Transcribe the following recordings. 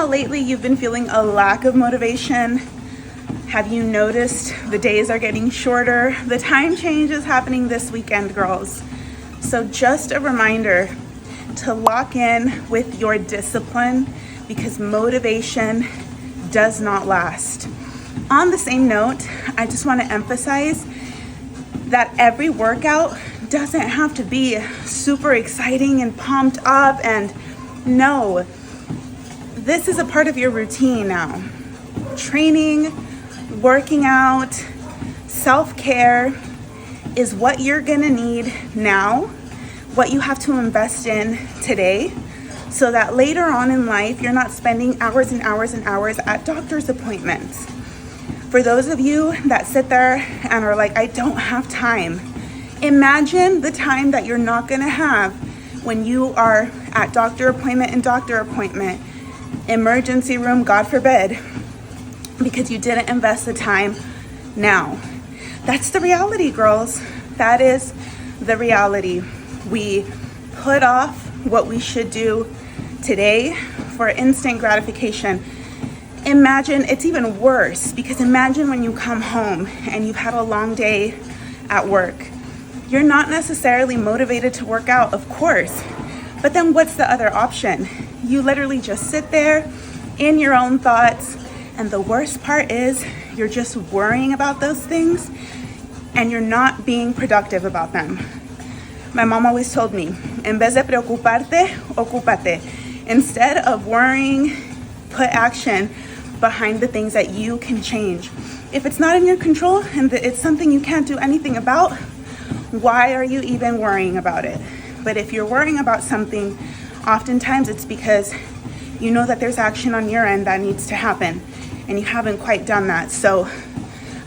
how lately you've been feeling a lack of motivation? Have you noticed the days are getting shorter? The time change is happening this weekend, girls. So just a reminder to lock in with your discipline because motivation does not last. On the same note, I just want to emphasize that every workout doesn't have to be super exciting and pumped up, and no, this is a part of your routine now. Training, working out, self-care is what you're gonna need now, what you have to invest in today, so that later on in life, you're not spending hours and hours and hours at doctor's appointments. For those of you that sit there and are like, I don't have time, imagine the time that you're not gonna have when you are at doctor appointment and doctor appointment, emergency room, God forbid, because you didn't invest the time now. That's the reality, girls. That is the reality. We put off what we should do today for instant gratification. Imagine, it's even worse, because imagine when you come home and you've had a long day at work. You're not necessarily motivated to work out, of course, but then what's the other option? You literally just sit there in your own thoughts, and the worst part is you're just worrying about those things and you're not being productive about them. My mom always told me, en vez de preocuparte, ocúpate. Instead of worrying, put action behind the things that you can change. If it's not in your control and it's something you can't do anything about, why are you even worrying about it? But if you're worrying about something, oftentimes it's because you know that there's action on your end that needs to happen and you haven't quite done that. So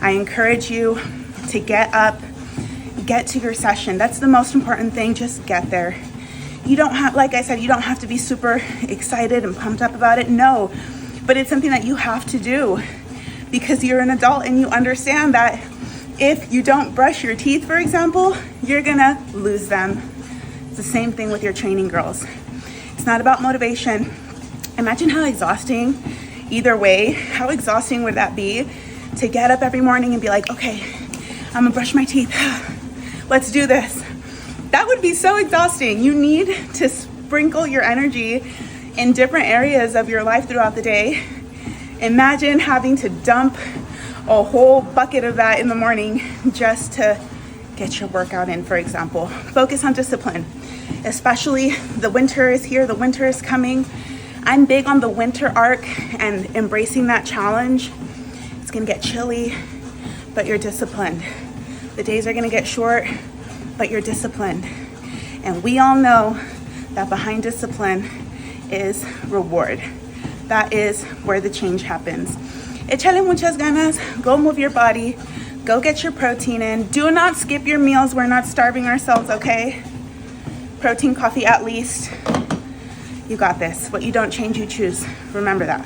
I encourage you to get up, get to your session. That's the most important thing. Just get there. You don't have, like I said, you don't have to be super excited and pumped up about it. No, but it's something that you have to do because you're an adult and you understand that if you don't brush your teeth, for example, you're gonna lose them. It's the same thing with your training, girls. It's not about motivation. Imagine how exhausting, either way, how exhausting would that be to get up every morning and be like, okay, I'm gonna brush my teeth. Let's do this. That would be so exhausting. You need to sprinkle your energy in different areas of your life throughout the day. Imagine having to dump a whole bucket of that in the morning just to get your workout in, for example. Focus on discipline, especially the winter is here, the winter is coming. I'm big on the winter arc and embracing that challenge. It's gonna get chilly, but you're disciplined. The days are gonna get short, but you're disciplined. And we all know that behind discipline is reward. That is where the change happens. Échale muchas ganas, go move your body, go get your protein in. Do not skip your meals, we're not starving ourselves, okay? Protein, coffee at least. You got this. What you don't change, you choose. Remember that.